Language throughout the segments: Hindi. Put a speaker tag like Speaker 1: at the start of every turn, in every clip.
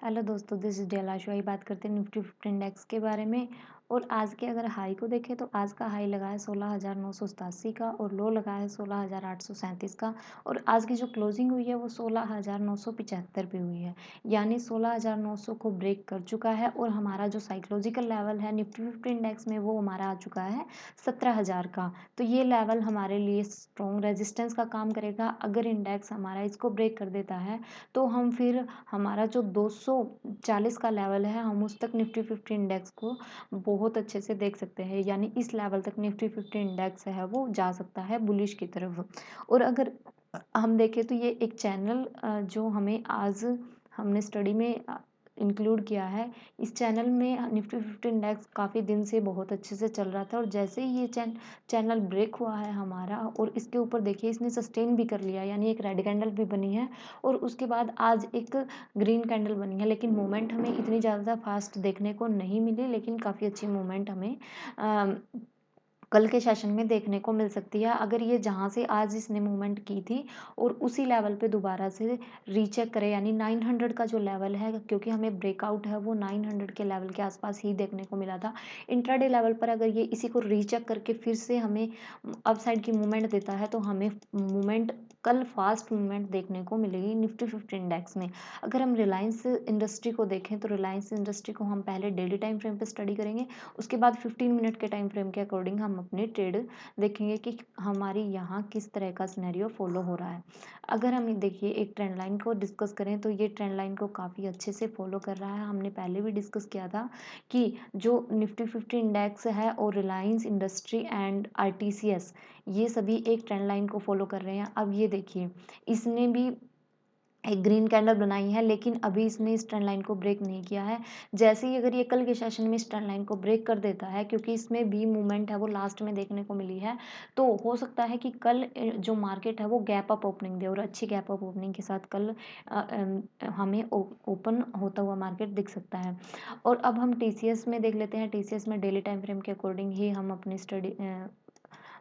Speaker 1: हेलो दोस्तों, दिस इज डेलाशो। आई बात करते हैं निफ्टी फिफ्टी इंडेक्स के बारे में। और आज के अगर हाई को देखें तो आज का हाई लगा है 16,987 का और लो लगा है 16,837 का। और आज की जो क्लोजिंग हुई है वो 16,975 पे हुई है, यानी 16,900 को ब्रेक कर चुका है। और हमारा जो साइकोलॉजिकल लेवल है निफ्टी फिफ्टी इंडेक्स में वो हमारा आ चुका है 17,000 का। तो ये लेवल हमारे लिए स्ट्रॉन्ग रेजिस्टेंस का काम करेगा। अगर इंडेक्स हमारा इसको ब्रेक कर देता है तो हम फिर हमारा जो 240 का लेवल है हम उस तक निफ्टी फिफ्टी इंडेक्स को बहुत अच्छे से देख सकते हैं, यानी इस लेवल तक निफ्टी फिफ्टी इंडेक्स है वो जा सकता है बुलिश की तरफ। और अगर हम देखें तो ये एक चैनल जो हमें आज हमने स्टडी में इंक्लूड किया है। इस चैनल में निफ्टी फिफ्टी इंडेक्स काफ़ी दिन से बहुत अच्छे से चल रहा था और जैसे ही ये चैनल ब्रेक हुआ है हमारा और इसके ऊपर देखिए इसने सस्टेन भी कर लिया, यानी एक रेड कैंडल भी बनी है और उसके बाद आज एक ग्रीन कैंडल बनी है। लेकिन मूवमेंट हमें इतनी ज़्यादा फास्ट देखने को नहीं मिली, लेकिन काफ़ी अच्छी मूवमेंट हमें कल के सेशन में देखने को मिल सकती है। अगर ये जहाँ से आज इसने मूवमेंट की थी और उसी लेवल पे दोबारा से रीचेक करे, यानी 900 का जो लेवल है, क्योंकि हमें ब्रेकआउट है वो 900 के लेवल के आसपास ही देखने को मिला था। इंट्राडे लेवल पर अगर ये इसी को रीचेक करके फिर से हमें अपसाइड की मूवमेंट देता है तो हमें मूवमेंट कल फास्ट मूवमेंट देखने को मिलेगी निफ्टी फिफ्टी इंडेक्स में। अगर हम रिलायंस इंडस्ट्री को देखें तो रिलायंस इंडस्ट्री को हम पहले डेली टाइम फ्रेम पे स्टडी करेंगे, उसके बाद 15 मिनट के टाइम फ्रेम के अकॉर्डिंग हम अपने ट्रेड देखेंगे कि हमारी यहाँ किस तरह का सिनेरियो फॉलो हो रहा है। अगर हम देखिए एक ट्रेंड लाइन को डिस्कस करें तो ये ट्रेंड लाइन को काफ़ी अच्छे से फॉलो कर रहा है। हमने पहले भी डिस्कस किया था कि जो निफ्टी फिफ्टी इंडेक्स है और रिलायंस इंडस्ट्री एंड आरटीसीएस ये सभी एक ट्रेंड लाइन को फॉलो कर रहे हैं। अब ये देखिए इसने भी एक ग्रीन कैंडल बनाई है, लेकिन अभी इसने इस ट्रेंड लाइन को ब्रेक नहीं किया है। जैसे ही अगर ये कल के सेशन में इस ट्रेंड लाइन को ब्रेक कर देता है, क्योंकि इसमें भी मूवमेंट है वो लास्ट में देखने को मिली है, तो हो सकता है कि कल जो मार्केट है वो गैप अप ओपनिंग दे और अच्छी गैप अप ओपनिंग के साथ कल हमें ओपन होता हुआ मार्केट दिख सकता है। और अब हम टीसीएस में देख लेते हैं। टीसीएस में डेली टाइम फ्रेम के अकॉर्डिंग ही हम अपनी स्टडी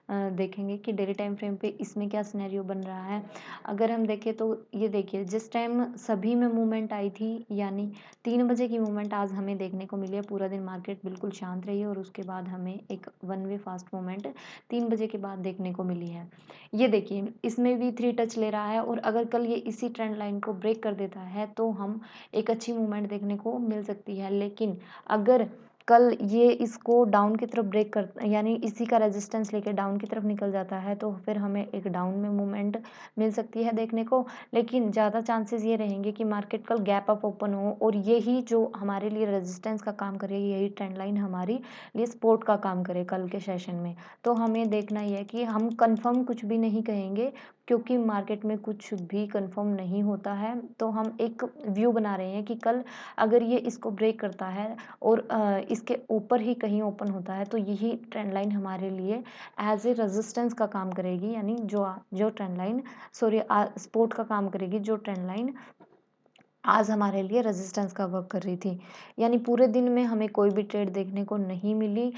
Speaker 1: देखेंगे कि डेली टाइम फ्रेम पे इसमें क्या सिनेरियो बन रहा है। अगर हम देखें तो ये देखिए जिस टाइम सभी में मूवमेंट आई थी, यानी 3 बजे की मूवमेंट आज हमें देखने को मिली है। पूरा दिन मार्केट बिल्कुल शांत रही है और उसके बाद हमें एक वन वे फास्ट मूवमेंट 3 बजे के बाद देखने को मिली है। ये देखिए इसमें भी थ्री टच ले रहा है और अगर कल ये इसी ट्रेंड लाइन को ब्रेक कर देता है तो हम एक अच्छी मूवमेंट देखने को मिल सकती है। लेकिन अगर कल ये इसको डाउन की तरफ ब्रेक कर, यानी इसी का रेजिस्टेंस लेके डाउन की तरफ निकल जाता है तो फिर हमें एक डाउन में मूवमेंट मिल सकती है देखने को। लेकिन ज़्यादा चांसेस ये रहेंगे कि मार्केट कल गैप अप ओपन हो और यही जो हमारे लिए रेजिस्टेंस का काम करे, यही ट्रेंड लाइन हमारी लिए सपोर्ट का काम करे कल के सेशन में। तो हमें देखना ही है कि हम कंफर्म कुछ भी नहीं कहेंगे, क्योंकि मार्केट में कुछ भी कंफर्म नहीं होता है। तो हम एक व्यू बना रहे हैं कि कल अगर ये इसको ब्रेक करता है और इसके ऊपर ही कहीं ओपन होता है तो यही ट्रेंड लाइन हमारे लिए एज ए रेजिस्टेंस का काम करेगी, यानी जो ट्रेंड लाइन सॉरी सपोर्ट का काम करेगी, जो ट्रेंड लाइन आज हमारे लिए रेजिस्टेंस का वर्क कर रही थी। यानी पूरे दिन में हमें कोई भी ट्रेड देखने को नहीं मिली।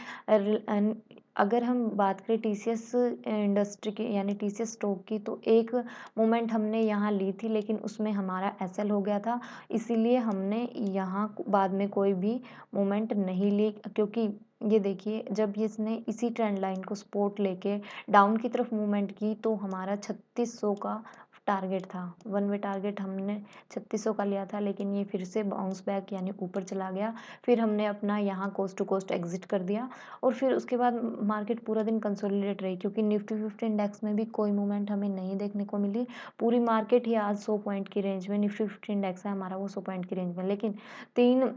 Speaker 1: अगर हम बात करें टीसीएस इंडस्ट्री की, यानी टीसीएस स्टॉक की, तो एक मोमेंट हमने यहाँ ली थी लेकिन उसमें हमारा एसएल हो गया था, इसीलिए हमने यहाँ बाद में कोई भी मोमेंट नहीं ली। क्योंकि ये देखिए जब इसने इसी ट्रेंड लाइन को सपोर्ट लेके डाउन की तरफ मूवमेंट की तो हमारा 3600 का टारगेट था। वन वे टारगेट हमने 3600 का लिया था, लेकिन ये फिर से बाउंस बैक यानी ऊपर चला गया। फिर हमने अपना यहाँ कोस्ट टू कोस्ट एग्जिट कर दिया और फिर उसके बाद मार्केट पूरा दिन कंसोलिडेट रही, क्योंकि निफ्टी फिफ्टी इंडेक्स में भी कोई मूवमेंट हमें नहीं देखने को मिली। पूरी मार्केट ही आज 100 पॉइंट की रेंज में, निफ्टी फिफ्टी इंडेक्स है हमारा वो 100 पॉइंट की रेंज में, लेकिन 3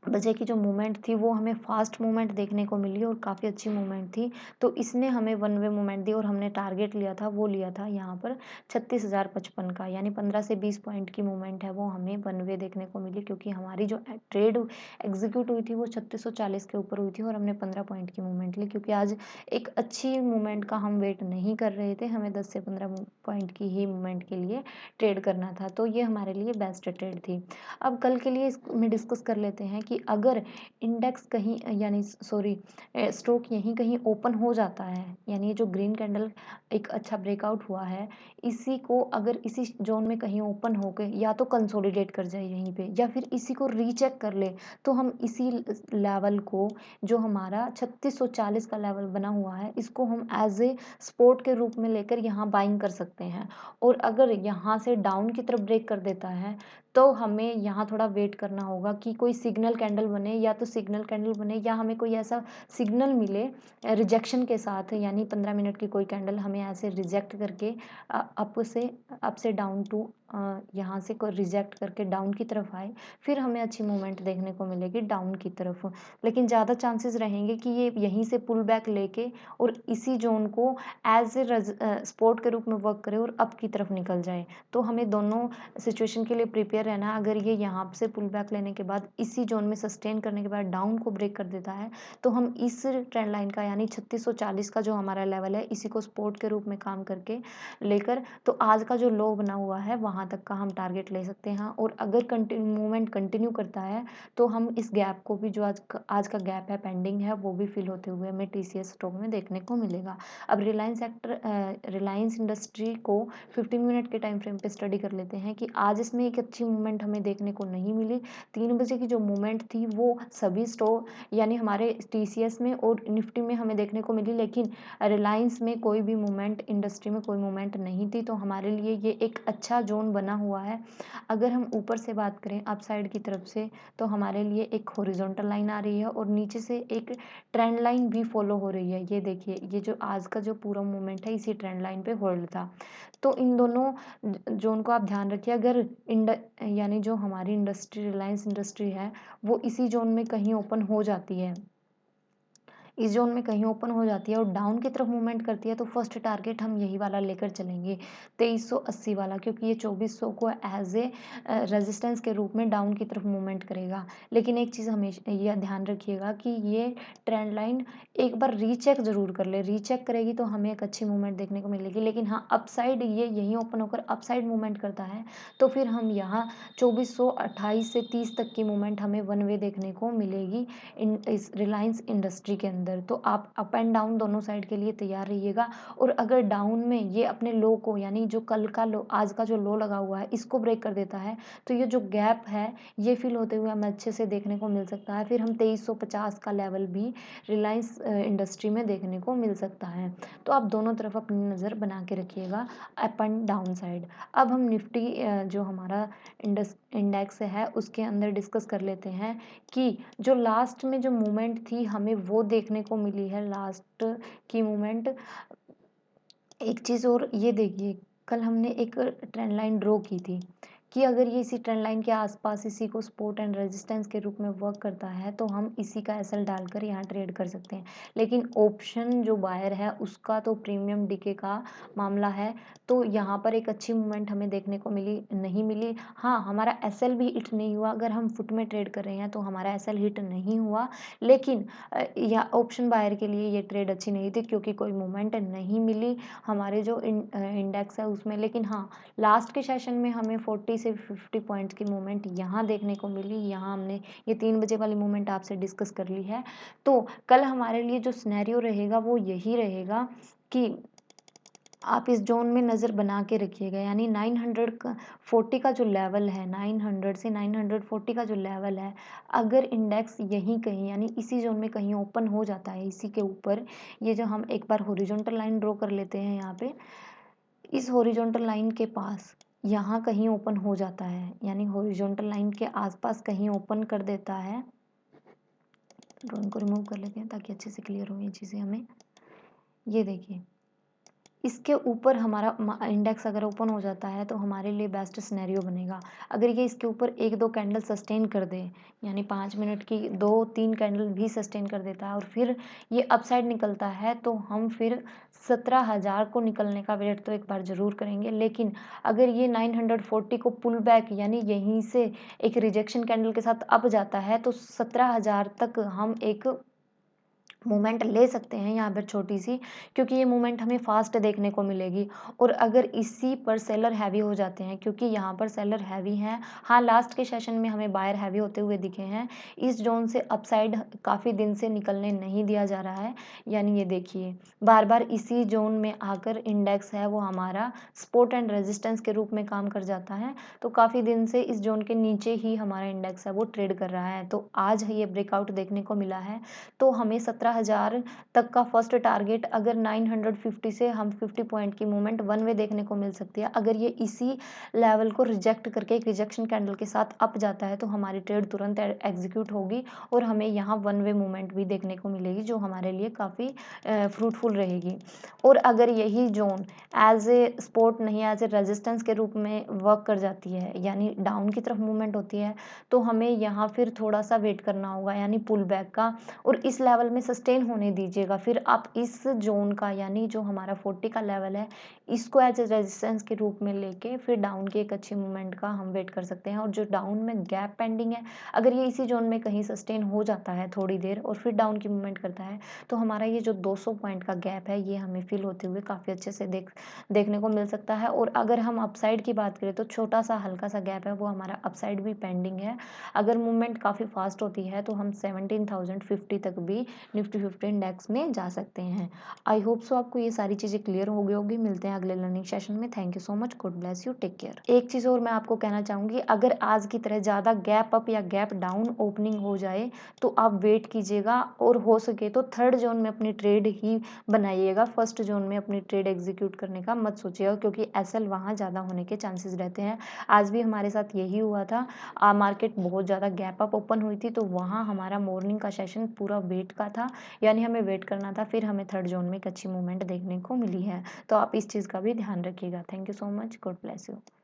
Speaker 1: बजे की जो मूवमेंट थी वो हमें फास्ट मूवमेंट देखने को मिली और काफ़ी अच्छी मूवमेंट थी। तो इसने हमें वन वे मूवमेंट दी और हमने टारगेट लिया था, वो लिया था यहाँ पर 36,055 का, यानी 15 से 20 पॉइंट की मूवमेंट है वो हमें वन वे देखने को मिली, क्योंकि हमारी जो ट्रेड एग्जीक्यूट हुई थी वो 3640 के ऊपर हुई थी और हमने 15 पॉइंट की मूवमेंट ली। क्योंकि आज एक अच्छी मूवमेंट का हम वेट नहीं कर रहे थे, हमें 10 से 15 पॉइंट की ही मूवमेंट के लिए ट्रेड करना था, तो ये हमारे लिए बेस्ट ट्रेड थी। अब कल के लिए इसमें डिस्कस कर लेते हैं कि कि अगर इंडेक्स कहीं यानी सॉरी स्टॉक यहीं कहीं ओपन हो जाता है, यानी ये जो ग्रीन कैंडल एक अच्छा ब्रेकआउट हुआ है, इसी को अगर इसी ज़ोन में कहीं ओपन होके या तो कंसोलिडेट कर जाए यहीं पे या फिर इसी को रीचेक कर ले, तो हम इसी लेवल को जो हमारा 3640 का लेवल बना हुआ है, इसको हम एज़ ए सपोर्ट के रूप में लेकर यहाँ बाइंग कर सकते हैं। और अगर यहाँ से डाउन की तरफ ब्रेक कर देता है, तो हमें यहाँ थोड़ा वेट करना होगा कि कोई सिग्नल कैंडल बने, या तो सिग्नल कैंडल बने या हमें कोई ऐसा सिग्नल मिले रिजेक्शन के साथ, यानी 15 मिनट की कोई कैंडल हमें ऐसे रिजेक्ट करके अप से डाउन टू यहाँ से कोई रिजेक्ट करके डाउन की तरफ आए, फिर हमें अच्छी मूवमेंट देखने को मिलेगी डाउन की तरफ। लेकिन ज़्यादा चांसेस रहेंगे कि ये यहीं से पुल बैक लेके और इसी ज़ोन को एज़ ए सपोर्ट के रूप में वर्क करे और अप की तरफ निकल जाए। तो हमें दोनों सिचुएशन के लिए प्रिपेयर रहना है। अगर ये यहाँ से पुल बैक लेने के बाद इसी ज़ोन में सस्टेन करने के बाद डाउन को ब्रेक कर देता है, तो हम इस ट्रेंड लाइन का यानी 3640 का जो हमारा लेवल है, इसी को सपोर्ट के रूप में काम करके लेकर तो आज का जो लो बना हुआ है वहाँ तक का हम टारगेट ले सकते हैं। और अगर मूवमेंट कंटिन्यू करता है, तो हम इस गैप को भी, जो आज का गैप है पेंडिंग है, वो भी फिल होते हुए हमें टीसीएस स्टॉक में देखने को मिलेगा। अब रिलायंस इंडस्ट्री को 15 मिनट के टाइम फ्रेम पे स्टडी कर लेते हैं कि आज इसमें एक अच्छी मूवमेंट हमें देखने को नहीं मिली। 3 बजे की जो मूवमेंट थी वो सभी स्टॉक यानी हमारे टीसीएस में और निफ्टी में हमें देखने को मिली, लेकिन रिलायंस में कोई भी मूवमेंट, इंडस्ट्री में कोई मूवमेंट नहीं थी। तो हमारे लिए ये एक अच्छा जोन बना हुआ है। अगर हम ऊपर से बात करें अपसाइड की तरफ से, तो हमारे लिए एक हॉरिजॉन्टल लाइन आ रही है और नीचे से एक ट्रेंड लाइन भी फॉलो हो रही है। ये देखिए, ये जो आज का जो पूरा मूवमेंट है इसी ट्रेंड लाइन पे होल्ड था। तो इन दोनों जोन को आप ध्यान रखिए। अगर यानी जो हमारी इंडस्ट्री, रिलायंस इंडस्ट्री है, वो इसी जोन में कहीं ओपन हो जाती है, इस जोन में कहीं ओपन हो जाती है और डाउन की तरफ मूवमेंट करती है, तो फर्स्ट टारगेट हम यही वाला लेकर चलेंगे, 2380 वाला, क्योंकि ये 2400 को एज ए रेजिस्टेंस के रूप में डाउन की तरफ मूवमेंट करेगा। लेकिन एक चीज़ हमेशा यह ध्यान रखिएगा कि ये ट्रेंड लाइन एक बार रीचेक ज़रूर कर ले। रीचेक करेगी तो हमें एक अच्छी मूवमेंट देखने को मिलेगी। लेकिन हाँ, अपसाइड ये यहीं ओपन होकर अपसाइड मूवमेंट करता है, तो फिर हम यहाँ 2428 से 30 तक की मूवमेंट हमें वन वे देखने को मिलेगी इस रिलायंस इंडस्ट्री के अंदर। तो आप अप एंड डाउन दोनों साइड के लिए तैयार रहिएगा। और अगर डाउन में ये अपने लो को, यानी जो कल का लो, आज का जो लो लगा हुआ है, इसको ब्रेक कर देता है, तो ये जो गैप है ये फिल होते हुए हमें अच्छे से देखने को मिल सकता है। फिर हम 2350 का लेवल भी रिलायंस इंडस्ट्री में देखने को मिल सकता है। तो आप दोनों तरफ अपनी नज़र बना के रखिएगा, अप एंड डाउन साइड। अब हम निफ्टी जो हमारा इंडेक्स है उसके अंदर डिस्कस कर लेते हैं कि जो लास्ट में जो मूवमेंट थी हमें वो देखने को मिली है, लास्ट की मूवमेंट। एक चीज़ और ये देखिए, कल हमने एक ट्रेंड लाइन ड्रॉ की थी कि अगर ये इसी ट्रेंड लाइन के आसपास इसी को सपोर्ट एंड रेजिस्टेंस के रूप में वर्क करता है, तो हम इसी का एसएल डालकर यहाँ ट्रेड कर सकते हैं। लेकिन ऑप्शन जो बायर है उसका तो प्रीमियम डीके का मामला है, तो यहाँ पर एक अच्छी मूवमेंट हमें देखने को नहीं मिली। हाँ, हमारा एसएल भी हिट नहीं हुआ। अगर हम फुट में ट्रेड कर रहे हैं तो हमारा एसएल हिट नहीं हुआ, लेकिन या ऑप्शन बायर के लिए ये ट्रेड अच्छी नहीं थी क्योंकि कोई मूवमेंट नहीं मिली हमारे जो इंडेक्स है उसमें। लेकिन हाँ, लास्ट के सेशन में हमें 40 से 50 पॉइंट्स की मूवमेंट यहाँ देखने को मिली। यहाँ हमने ये 3 बजे वाली मूवमेंट आपसे डिस्कस कर ली है। तो कल हमारे लिए जो सिनेरियो रहेगा वो यही रहेगा कि आप इस जोन में नज़र बना के रखिएगा, यानी 940 का जो लेवल है, 900 से 940 का जो लेवल है, अगर इंडेक्स यहीं कहीं यानी इसी जोन में कहीं ओपन हो जाता है, इसी के ऊपर, ये जो हम एक बार हॉरिजॉन्टल लाइन ड्रॉ कर लेते हैं यहाँ पे, इस हॉरिजॉन्टल लाइन के पास यहाँ कहीं ओपन हो जाता है, यानी हॉरिजॉन्टल लाइन के आसपास कहीं ओपन कर देता है। ड्रॉइंग को रिमूव कर लेते हैं ताकि अच्छे से क्लियर हो ये चीज़ें हमें। ये देखिए, इसके ऊपर हमारा इंडेक्स अगर ओपन हो जाता है तो हमारे लिए बेस्ट सिनेरियो बनेगा। अगर ये इसके ऊपर 1-2 कैंडल सस्टेन कर दे, यानी 5 मिनट की 2-3 कैंडल भी सस्टेन कर देता है और फिर ये अपसाइड निकलता है, तो हम फिर 17,000 को निकलने का वेट तो एक बार ज़रूर करेंगे। लेकिन अगर ये 940 को पुल बैक यानी यहीं से एक रिजेक्शन कैंडल के साथ अप जाता है, तो 17,000 तक हम एक मूवमेंट ले सकते हैं यहाँ पर छोटी-सी, क्योंकि ये मूवमेंट हमें फ़ास्ट देखने को मिलेगी। और अगर इसी पर सेलर हैवी हो जाते हैं, क्योंकि यहाँ पर सेलर हैवी हैं, हाँ, लास्ट के सेशन में हमें बायर हैवी होते हुए दिखे हैं। इस ज़ोन से अपसाइड काफ़ी दिन से निकलने नहीं दिया जा रहा है, यानी ये देखिए, बार-बार इसी ज़ोन में आकर इंडेक्स है वो हमारा सपोर्ट एंड रेजिस्टेंस के रूप में काम कर जाता है। तो काफ़ी दिन से इस ज़ोन के नीचे ही हमारा इंडेक्स है वो ट्रेड कर रहा है। तो आज ये ब्रेकआउट देखने को मिला है, तो हमें 17,000 तक का फर्स्ट टारगेट, अगर 950 से हम 50 पॉइंट की मूवमेंट वन वे देखने को मिल सकती है। अगर ये इसी लेवल को रिजेक्ट करके एक रिजेक्शन कैंडल के साथ अप जाता है, तो हमारी ट्रेड तुरंत एग्जीक्यूट होगी और हमें यहाँ वन वे मूवमेंट भी देखने को मिलेगी, जो हमारे लिए काफ़ी फ्रूटफुल रहेगी। और अगर यही ज़ोन एज ए सपोर्ट नहीं, एज ए रेजिस्टेंस के रूप में वर्क कर जाती है, यानी डाउन की तरफ मूवमेंट होती है, तो हमें यहाँ फिर थोड़ा सा वेट करना होगा, यानी पुल बैक का। और इस लेवल में सस्टेन होने दीजिएगा। फिर आप इस ज़ोन का, यानी जो हमारा 40 का लेवल है, इसको एज ए रेजिस्टेंस के रूप में लेके फिर डाउन की एक अच्छी मूवमेंट का हम वेट कर सकते हैं। और जो डाउन में गैप पेंडिंग है, अगर ये इसी ज़ोन में कहीं सस्टेन हो जाता है थोड़ी देर और फिर डाउन की मूवमेंट करता है, तो हमारा ये जो 200 पॉइंट का गैप है, ये हमें फिल होते हुए काफ़ी अच्छे से देखने को मिल सकता है। और अगर हम अपसाइड की बात करें, तो छोटा सा हल्का सा गैप है वो हमारा अपसाइड भी पेंडिंग है। अगर मूवमेंट काफ़ी फास्ट होती है, तो हम 17,050 तक भी निफ्टी 50 इंडेक्स में जा सकते हैं। आई होप सो आपको ये सारी चीज़ें क्लियर हो गई होगी। मिलते हैं अगले लर्निंग सेशन में। Thank you so much. God bless you. Take care. एक चीज़ और मैं आपको कहना चाहूँगी, अगर आज की तरह ज़्यादा गैप अप या गैप डाउन ओपनिंग हो जाए, तो आप वेट कीजिएगा और हो सके तो थर्ड जोन में अपनी ट्रेड ही बनाइएगा। फर्स्ट जोन में अपनी ट्रेड एग्जीक्यूट करने का मत सोचिएगा, क्योंकि एसएल वहाँ ज़्यादा होने के चांसेस रहते हैं। आज भी हमारे साथ यही हुआ था। मार्केट बहुत ज़्यादा गैप अप ओपन हुई थी, तो वहाँ हमारा मॉर्निंग का सेशन पूरा वेट का था, यानी हमें वेट करना था। फिर हमें थर्ड जोन में एक अच्छी मूवमेंट देखने को मिली है। तो आप इस चीज़ का भी ध्यान रखिएगा। Thank you so much. God bless you.